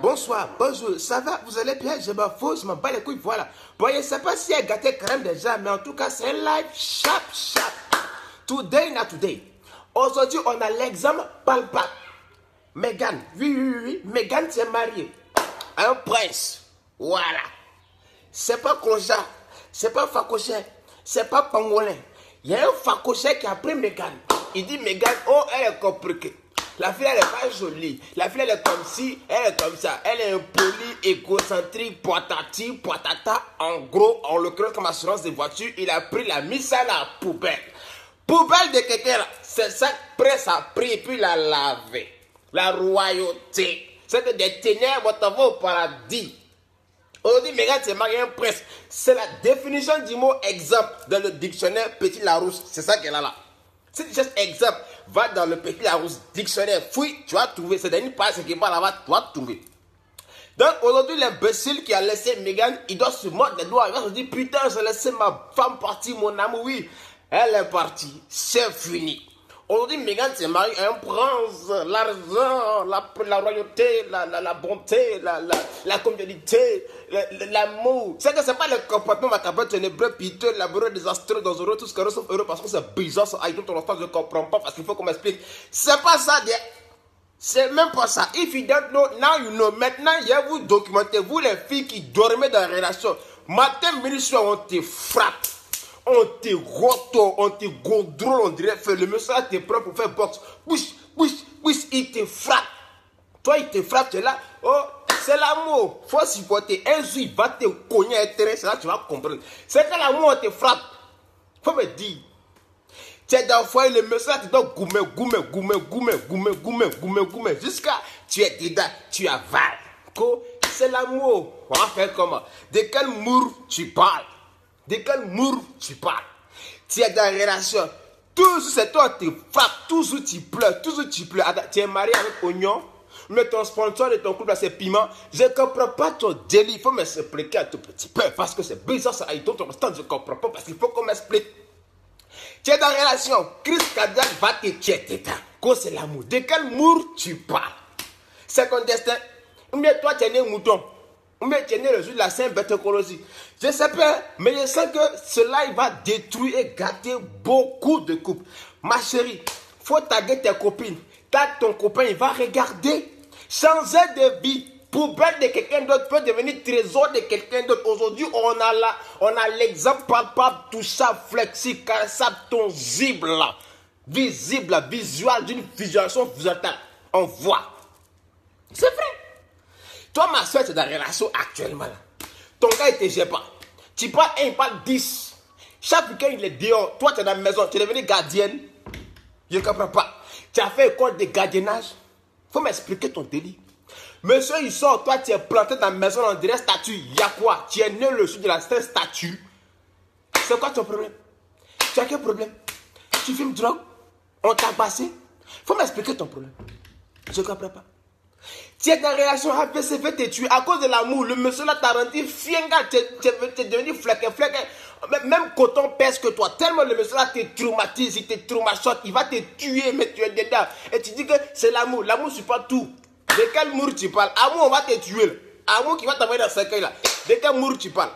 bonsoir, bonjour, ça va, vous allez bien, je m'en fous, je m'en bats les couilles, voilà. Bon, je ne sais pas si elle gâtait crème déjà, mais en tout cas, c'est un live sharp. Today, not today. Aujourd'hui, on a l'exemple palpable. Meghan, oui, Meghan s'est mariée à un prince, voilà. C'est pas Clochard, c'est pas Facochère, c'est pas Pangolin. Il y a un Facochère qui a pris Meghan. Il dit Meghan, oh, elle est compliquée. La fille, elle n'est pas jolie. La fille, elle est comme ci, elle est comme ça. Elle est impolie, égocentrique, poitati, poitata. En gros, en l'occurrence, comme assurance de voiture, il a pris la mise à la poubelle. Poubelle de quelqu'un là. C'est ça que presse a pris et puis l'a lavé. La royauté. C'est que des ténèbres vont au paradis. Aujourd'hui, Meghan s'est mariée un prince. C'est la définition du mot exemple dans le dictionnaire Petit Larousse. C'est ça qu'elle a là. C'est juste exemple. Va dans le Petit Larousse dictionnaire. Fouille, tu vas trouver. C'est une page qui va là-bas, tu vas trouver. Donc aujourd'hui, l'imbécile qui a laissé Meghan, il doit se mordre les doigts. Il va se dire, putain, j'ai laissé ma femme partir, mon amour. Oui, elle est partie. C'est fini. Aujourd'hui, Meghan s'est mariée à un prince, l'argent, la royauté, la bonté, la convivialité, l'amour. C'est que c'est pas le comportement macabre, ténébreux, piteux, laborieux, désastreux, dangereux, tout ce que sauf heureux parce que c'est bizarre, ça aille tout ton instant, je comprends pas parce qu'il faut qu'on m'explique. C'est pas ça, c'est même pas ça. If you don't know, now you know. Maintenant, il y a vous documentez, vous les filles qui dormez dans la relation. Matin, midi, soir, on te frappe. On te roto, on te gondrole, on dirait, le monsieur là te prend pour faire boxe. Push, il te frappe. Toi, il te frappe, tu es là. Oh, c'est l'amour. Faut supporter. Un jour, il va te cogner un terrain, c'est là que tu vas comprendre. C'est que l'amour, on te frappe. Faut me dire. Tu es dans le foyer, le monsieur là te donne goumé. Jusqu'à tu es dedans, tu avales. C'est l'amour. On va faire comment? De quel mur tu parles? De quel mur tu parles? Tu es dans la relation. Toujours c'est toi qui te frappes. Toujours tu pleures. Tu es marié avec oignon. Mais ton sponsor de ton couple c'est piment. Je ne comprends pas ton délit. Il faut m'expliquer un tout petit peu. Parce que c'est bizarre ça. Je ne comprends pas. Parce qu'il faut qu'on m'explique. Tu es dans la relation. Chris Kadiak va te tuer. C'est l'amour. De quel mur tu parles? C'est ton destin. Mais toi tu es né mouton. Mais tu es né le jour de la Saint-Berthologie. Je ne sais pas, mais je sais que cela il va détruire et gâter beaucoup de couples. Ma chérie, il faut taguer tes copines. Tag ton copain, il va regarder. Changer de vie. Poubelle de quelqu'un d'autre peut devenir trésor de quelqu'un d'autre. Aujourd'hui, on a l'exemple palpable, tout ça, flexi, caressable, tangible, visible, visuel, d'une visualisation visuelle. On voit. C'est vrai. Toi, ma soeur, tu es dans la relation actuellement. Là. Ton gars, il ne te gère pas. Tu parles 1, il parle 10. Chaque week-end, il est dehors. Toi, tu es dans la maison. Tu es devenue gardienne. Je ne comprends pas. Tu as fait école de gardiennage. Il faut m'expliquer ton délit. Monsieur, il sort. Toi, tu es planté dans la maison. On dirait statue. Il y a quoi? Tu es né le jour de la statue. C'est quoi ton problème? Tu as quel problème? Tu fumes drogue? On t'a passé? Il faut m'expliquer ton problème. Je ne comprends pas. Tu es dans la relation AVC fait te tuer à cause de l'amour. Le monsieur là t'a rendu fienga, tu es devenu fleque. Même coton pèse que toi. Tellement le monsieur là te traumatise, il te traumachote, il va te tuer, mais tu es dedans. Et tu dis que c'est l'amour. L'amour, c'est pas tout. De quel mur tu parles? Amour, on va te tuer. Là. Amour qui va t'envoyer dans ce cercueil là. De quel mur tu parles?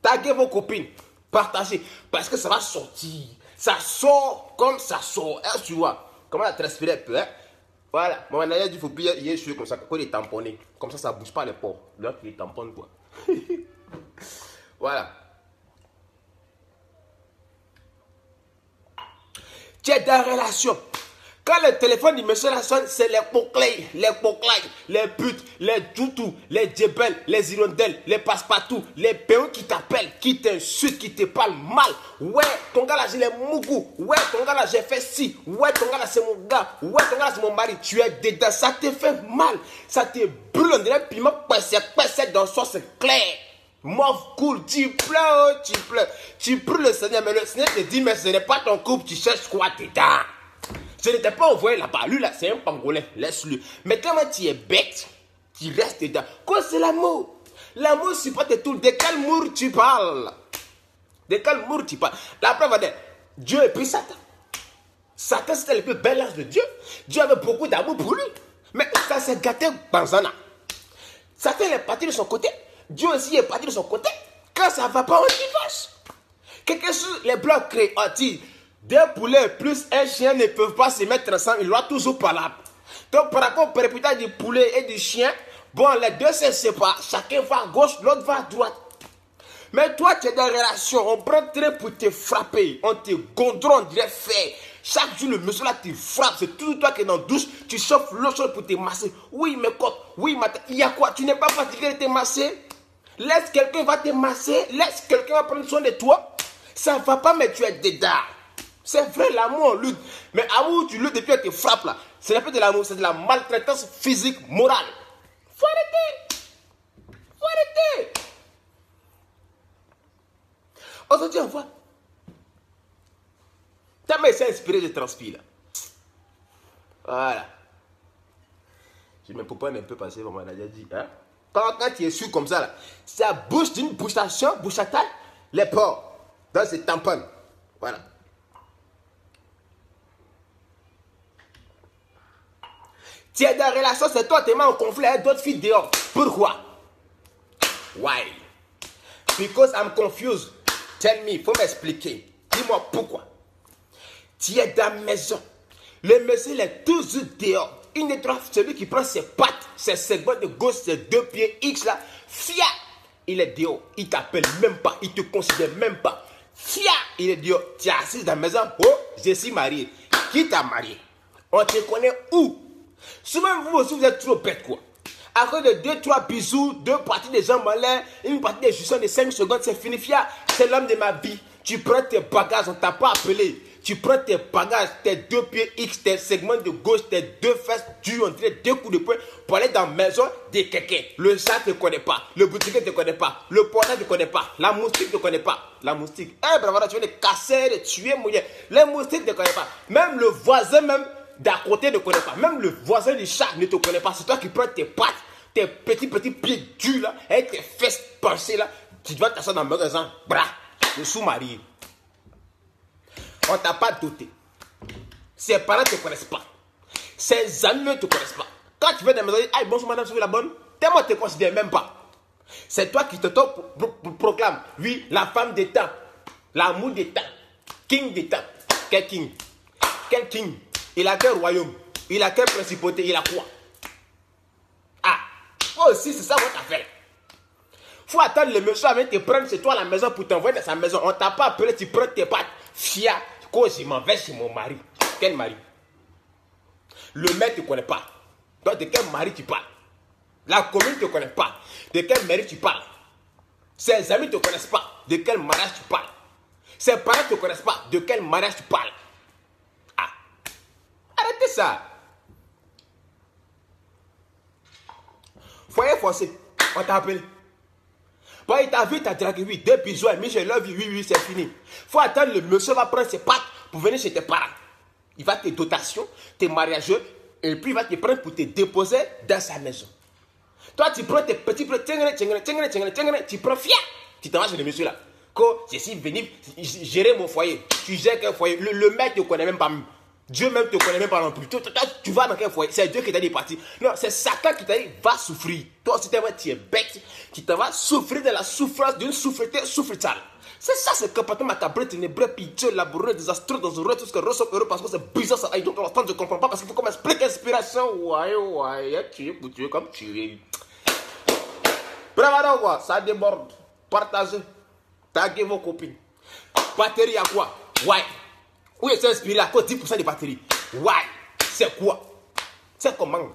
Taguez vos copines. Partagez. Parce que ça va sortir. Ça sort comme ça sort. Hein, tu vois. Comment la transpirer un peu, hein? Voilà, mon manager dit qu'il faut bien y aller comme ça, quand il est tamponné. Comme ça ne bouge pas les pores. Donc il tamponne quoi. Voilà. Tu es dans la relation. Quand le téléphone du monsieur la sonne, c'est les poclais, les putes, les toutous, les djebels, les hirondelles, les passe-partout, les péons qui t'appellent, qui t'insultent, qui te parlent mal. Ouais, ton gars là, j'ai les mougous. Ouais, ton gars là, j'ai fait ci. Ouais, ton gars là, c'est mon gars. Ouais, ton gars là, c'est mon mari. Tu es dedans, ça te fait mal. Ça te brûle, on dirait piment, c'est dans sauce claire. Mauve cool, tu pleures. Tu brûles le Seigneur, mais le Seigneur te dit, mais ce n'est pas ton couple, tu cherches quoi dedans? Je ne t'ai pas envoyé là-bas. Lui, là, c'est un pangolin. Laisse-le. Mais tellement tu es bête, tu restes dedans. Quoi, c'est l'amour? L'amour, c'est pas tout. De quel mur tu parles? De quel mur tu parles? La preuve, Dieu et puis Satan. Satan, c'était le plus bel ange de Dieu. Dieu avait beaucoup d'amour pour lui. Mais ça s'est gâté dans un an. Satan est parti de son côté. Dieu aussi est parti de son côté. Quand ça ne va pas, on divorce. Quelque chose, les blocs créés, on dit, deux poulets plus un chien ne peuvent pas se mettre ensemble. Ils doivent toujours parler. Donc, par rapport au réputation du poulet et du chien, bon, les deux se séparent. Chacun va à gauche, l'autre va à droite. Mais toi, tu es dans une relation, on prend très pour te frapper. On te gondronne, on dirait fer. Chaque jour, le monsieur là te frappe. C'est toujours toi qui es dans la douche. Tu chauffes l'eau chaude pour te masser. Oui, mes cotes. Oui, il y a quoi? Tu n'es pas fatigué de te masser? Laisse quelqu'un va te masser. Laisse quelqu'un va prendre soin de toi. Ça ne va pas, mais tu es dedans. C'est vrai, l'amour, on lutte. Mais amour, tu luttes et puis on te frappe là. Ce n'est pas de l'amour, c'est de la maltraitance physique, morale. Faut arrêter. Faut arrêter. Aujourd'hui, on voit. Ta main s'est inspirée de transpire là. Voilà. Je me propose un peu passer, on m'a déjà dit. Hein? Quand tu es sûr comme ça, là, ça bouge d'une bouche à champ, bouche à taille, les pores. Dans ces tampons. Voilà. Tu es dans la relation, c'est toi, tu es en conflit avec d'autres filles dehors. Pourquoi? Why? Because I'm confused. Tell me, il faut m'expliquer. Dis-moi pourquoi. Tu es dans la maison. Le monsieur est toujours dehors. Il ne trouve celui qui prend ses pattes, ses segments de gauche, ses deux pieds X là. Fia! Il est dehors. Il t'appelle même pas. Il te considère même pas. Fia! Il est dehors. Tu es assis dans la maison. Oh, je suis marié. Qui t'a marié? On te connaît où? Souvent, vous aussi, vous êtes trop bête, quoi. À cause de 2-3 bisous, 2 parties de jambes en l'air, une partie de jouissance de 5 secondes, c'est fini. Fia, c'est l'homme de ma vie. Tu prends tes bagages, on ne t'a pas appelé. Tu prends tes bagages, tes 2 pieds X, tes segments de gauche, tes 2 fesses, tu entres 2 coups de poing pour aller dans la maison de quelqu'un. Le chat ne te connaît pas, le boutique ne te connaît pas, le portail ne te connaît pas, la moustique ne te connaît pas. La moustique, bravo, tu veux les casser, les tuer, mouiller. Les moustiques ne te connaissent pas. Même le voisin, même d'à côté ne te connaît pas. Même le voisin du chat ne te connaît pas. C'est toi qui prends tes pattes, tes petits pieds durs là, et tes fesses pensées là. Tu dois t'asseoir dans le magasin, bras, le sous-marié. On ne t'a pas doté. Ses parents ne te connaissent pas. Ses amis ne te connaissent pas. Quand tu veux dans la maison, hey, bonjour madame, vous la bonne? Tellement ne te considère même pas. C'est toi qui te proclame. Oui, la femme des temps. L'amour des temps. King des temps. Quel king? Quel king? Il a quel royaume? Il a quelle principauté? Il a quoi? Ah, toi aussi, c'est ça votre affaire. Faut attendre le monsieur avant de te prendre chez toi à la maison pour t'envoyer dans sa maison. On t'a pas appelé, tu prends tes pattes. Fia, cause je m'en vais chez mon mari. Quel mari? Le maire ne te connaît pas. Donc de quel mari tu parles? La commune ne te connaît pas. De quel mari tu parles? Ses amis ne te connaissent pas. De quel mariage tu parles? Ses parents ne te connaissent pas. De quel mariage tu parles? Ah, arrêtez ça. Foyer forcé. On t'a appelé. Bon, il t'a vu, il t'a dragué, oui, 2 bisous, Michel love you, oui, c'est fini. Faut attendre, le monsieur va prendre ses pattes pour venir chez tes parents. Il va te dotation, tes mariages, et puis il va te prendre pour te déposer dans sa maison. Toi, tu prends tes petits plats, tu prends fia, tu t'en vas chez le monsieur là. Quand je suis venu gérer mon foyer, tu gères quel foyer, le mec ne te connaît même pas. Dieu même ne te connaît même pas non plus. Toi, tu vas dans quel foyer? C'est Dieu qui t'a dit partir. Non, c'est Satan qui t'a dit va souffrir. Toi aussi, tu es bête. Tu te vas souffrir de la souffrance d'une souffritale. C'est ça, c'est complètement macabre, ténébreux, piteux, laboureux, désastreux, dangereux, tout ce que ressort heureux parce que c'est bizarre. Ça. Et donc, à l'instant, je ne comprends pas parce qu'il faut qu'on m'explique l'inspiration. Ouais, tu es comme tu es. Bravo, quoi, ça déborde. Partagez. Taguez vos copines. Batterie à quoi? Ouais. Oui, c'est inspiré à cause 10% de batterie. Why? C'est quoi? C'est comment?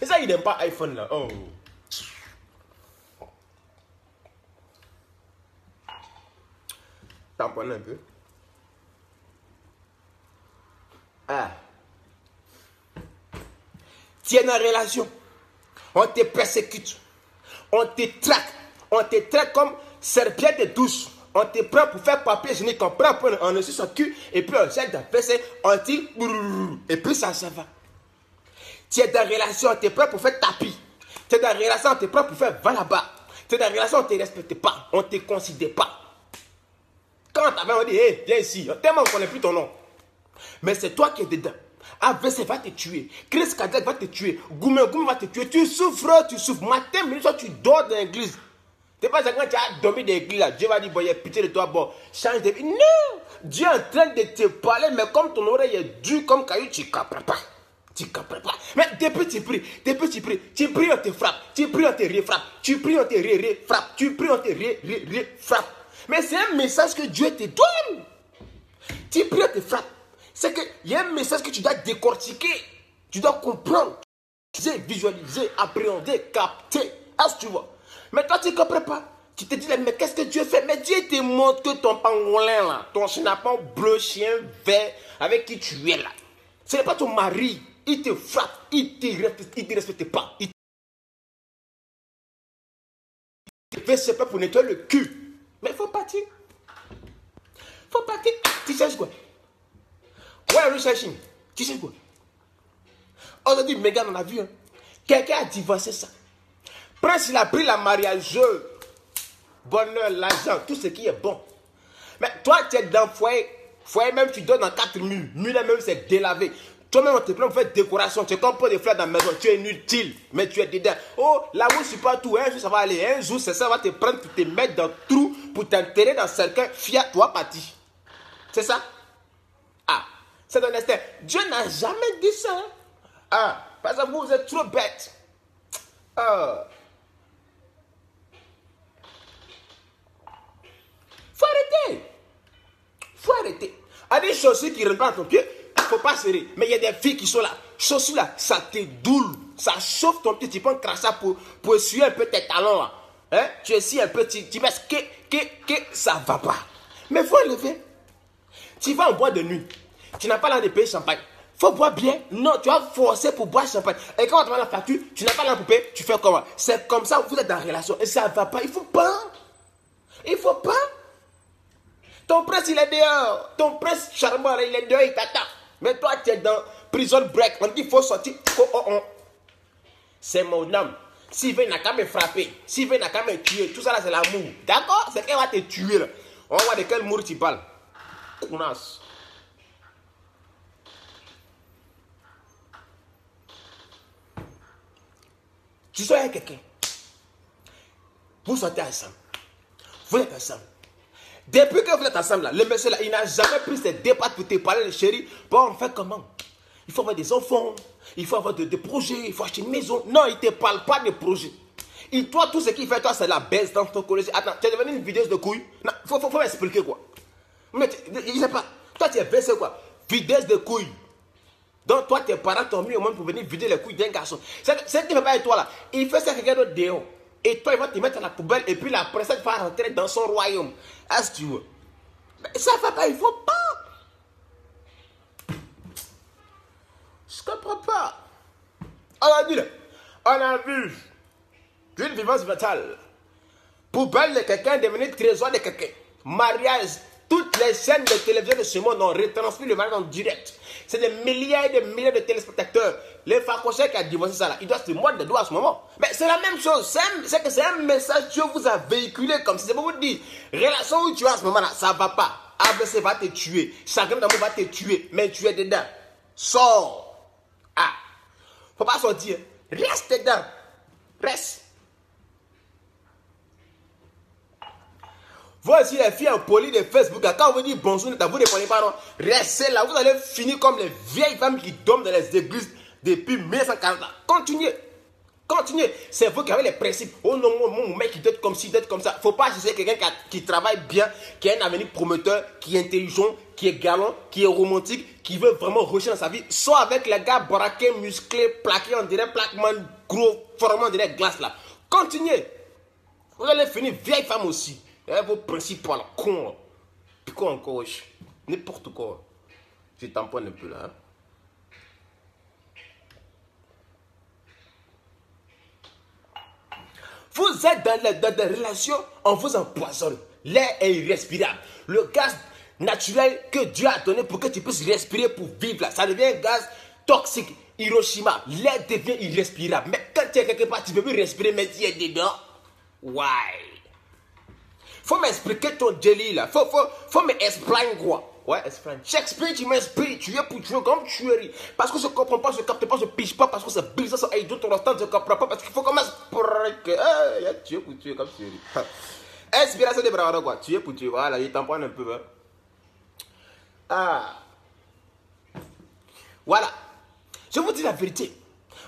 Et ça, il n'aime pas iPhone là. Oh. Tamponne un peu. Ah. Tu es dans une relation. On te persécute. On te traque. On te traque comme serpillère douce. On te prend pour faire papier hygiénique, on prend, on le suce son cul, et puis on jette dans le PC, on dit, et puis ça va. Tu es dans la relation, on te prend pour faire tapis. Tu es dans la relation, on te prend pour faire va là-bas. Tu es dans la relation, on ne te respecte pas, on ne te considère pas. Quand on t'appelle, on dit, hé, viens ici, tellement on ne connaît plus ton nom. Mais c'est toi qui es dedans. AVC va te tuer. Crise cardiaque va te tuer. Goumé va te tuer. Tu souffres, tu souffres. Matin, midi, soir, tu dors dans l'église. Tu pas quand tu as dormi dans l'église là. Dieu va dire, bon, il y a pitié de toi, bon, change de vie. Non! Dieu est en train de te parler, mais comme ton oreille est dure comme caillou, tu ne comprends pas. Tu ne comprends pas. Mais depuis tu pries, tu pries, on te frappe. Tu pries, on te refrappe. Tu pries, on te refrappe. Tu pries, on te refrappe. Mais c'est un message que Dieu te donne. Tu pries, on te frappe. C'est qu'il y a un message que tu dois décortiquer. Tu dois comprendre. Visualiser, appréhender, capter. Est-ce que tu vois? Mais toi, tu ne comprends pas. Tu te dis, mais qu'est-ce que Dieu fait? Mais Dieu te montre que ton pangolin là, ton chenapon bleu, chien vert, avec qui tu es là. Ce n'est pas ton mari. Il te frappe. Il ne te respecte pas. Il te fait ce pour nettoyer le cul. Mais il faut partir. Il faut partir. Tu cherches quoi? What are you searching? Tu cherches quoi? Aujourd'hui, Megan, on a vu. Hein? Quelqu'un a divorcé ça. Prince, il a pris la mariage. Bonheur, l'argent, tout ce qui est bon. Mais toi, tu es dans le foyer. Foyer même, tu dors dans 4 murs. Murs même, c'est délavé. Toi-même, on te prend pour faire décoration. Tu es comme pour des fleurs dans la maison. Tu es inutile. Mais tu es dedans. Oh, là-haut, c'est pas tout. Un jour, ça va aller. Un jour, ça va te prendre pour te mettre dans le trou, pour t'enterrer dans cercueil. Fiat, toi, parti. C'est ça? Ah, c'est un instinct. Dieu n'a jamais dit ça. Ah, parce que vous êtes trop bêtes. Ah. Faut arrêter. Faut arrêter. À des chaussures qui ne rentrent pas dans ton pied, il ne faut pas serrer. Mais il y a des filles qui sont là. Chaussures là, ça te doule. Ça chauffe ton pied. Tu prends un crachat pour essuyer un peu tes talons là. Hein? Tu essuies un peu, tu penses que ça ne va pas. Mais il faut enlever. Tu vas en boîte de nuit. Tu n'as pas l'air de payer champagne. Il faut boire bien. Non, tu vas forcer pour boire champagne. Et quand on te met la facture, tu n'as pas l'air pour payer. Tu fais comment? C'est comme ça que vous êtes en relation. Et ça ne va pas. Il ne faut pas. Il ne faut pas. Ton prince, il est dehors. Ton prince charmant, il est dehors, il t'attend. Mais toi, tu es dans prison break. On dit qu'il faut sortir. C'est mon homme. S'il veut, il n'a qu'à me frapper. S'il veut, il n'a qu'à me tuer. Tout ça, là, c'est l'amour. D'accord? C'est qu'il va te tuer. Là. On va voir de quel amour tu parles. Connasse. Tu sors avec quelqu'un. Vous sortez ensemble. Vous êtes ensemble. Depuis que vous êtes ensemble, là, le monsieur là, il n'a jamais pris ses départs pour te parler de chérie. Bon, on fait comment? Il faut avoir des enfants, il faut avoir des projets, il faut acheter une maison. Non, il ne te parle pas de projets. Et toi, tout ce qu'il fait, toi, c'est la baisse dans ton collège. Attends, tu es devenu une videuse de couilles? Non, il faut m'expliquer quoi. Mais il ne sait pas. Toi, tu es versé quoi? Videuse de couilles. Donc, toi, tes parents t'ont mis au monde pour venir vider les couilles d'un garçon. C'est ce qu'il ne fait pas avec toi là. Il fait ça avec quelqu'un d'autre dehors. Et toi, il va te mettre à la poubelle et puis la princesse va rentrer dans son royaume. Est-ce que tu veux? Mais ça ne va pas, il ne faut pas. Je ne comprends pas. Aujourd'hui, on a vu une vivance fatale. Poubelle de quelqu'un devenir trésor de quelqu'un. Mariage. Toutes les chaînes de télévision de ce monde ont retransmis le mariage en direct. C'est des milliers et des milliers de téléspectateurs. Les facochers qui a divorcé ça là, ils doivent se mordre les doigts à ce moment. Mais c'est la même chose. C'est que c'est un message que Dieu vous a véhiculé comme si c'est pour vous dire. Relation où tu es à ce moment là, ça ne va pas. AVC va te tuer. Chagrin d'amour va te tuer. Mais tu es dedans. Sors. Ah. Faut pas sortir. Reste dedans. Reste. Vous aussi les filles en poli de Facebook, quand on vous dit bonjour, vous ne répondez pas, non. Restez là, vous allez finir comme les vieilles femmes qui dorment dans les églises depuis 1940. Continuez. Continuez. C'est vous qui avez les principes. Oh non, mon mec, il doit être comme ci, il doit être comme ça. Il ne faut pas chercher quelqu'un qui travaille bien, qui a un avenir prometteur, qui est intelligent, qui est galant, qui est romantique, qui veut vraiment rechercher dans sa vie. Soit avec les gars braqués, musclés, plaqués, on dirait plaquement gros, formant, on dirait glace là. Continuez. Vous allez finir vieille femme aussi. Et vos principes, là, con. Puis quoi encore, n'importe quoi. Je tamponne un peu là. Hein? Vous êtes dans des relations, on vous empoisonne. L'air est irrespirable. Le gaz naturel que Dieu a donné pour que tu puisses respirer pour vivre là, ça devient un gaz toxique. Hiroshima, l'air devient irrespirable. Mais quand tu es quelque part, tu ne peux plus respirer, mais tu es dedans. Why? Faut m'expliquer ton jelly là. Faut m'expliquer quoi. Ouais, Espagne. Shakespeare, tu m'inspires. Tu es pour jouer comme tu es. Parce que je ne comprends pas, je ne capte pas, je ne piche pas. Parce que c'est bizarre, ça aide d'autres instants, je ne comprends pas. Parce qu'il faut qu'on m'inspire. Tu es pour tuer comme tu es. Inspiration de bravado, quoi. Tu es pour tuer. Voilà, il t'en prend un peu. Hein. Ah. Voilà. Je vous dis la vérité.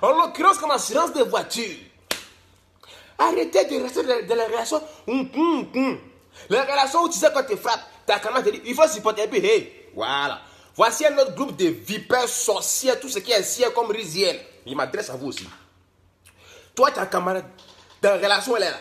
En l'occurrence, comme assurance de voiture. Arrêtez de rester dans les relations. Les relations où tu sais quand tu frappes, ta camarade te dit, il faut supporter un peu. Hey, voilà. Voici un autre groupe de vipères, sorcières, tout ce qui est ciel comme risienne. Il m'adresse à vous aussi. Toi, ta camarade, ta relation, elle est là.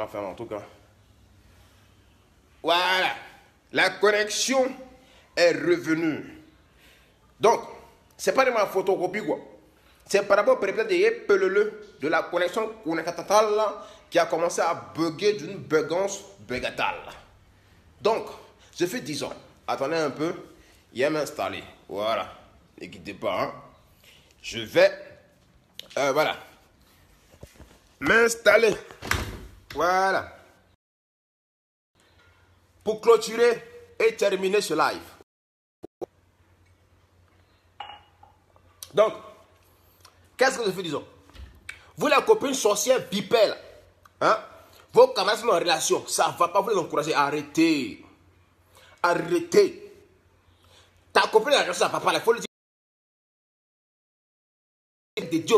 Enfin, en tout cas. Voilà. La connexion est revenue. Donc, c'est pas de ma photocopie, quoi. C'est par rapport peut-être de la connexion connectatale qui a commencé à bugger d'une bugance bugatale. Donc, je fais 10 ans. Attendez un peu. Il va m'installer. Voilà. Ne quittez pas. Hein. Je vais. Voilà. M'installer. Voilà. Pour clôturer et terminer ce live. Donc, qu'est-ce que je fais, disons? Vous, la copine sorcière bipelle, hein? Vos camarades sont en relation, ça ne va pas vous les encourager. Arrêtez. Arrêtez. Ta copine est en relation à papa, il faut le dire. De Dieu,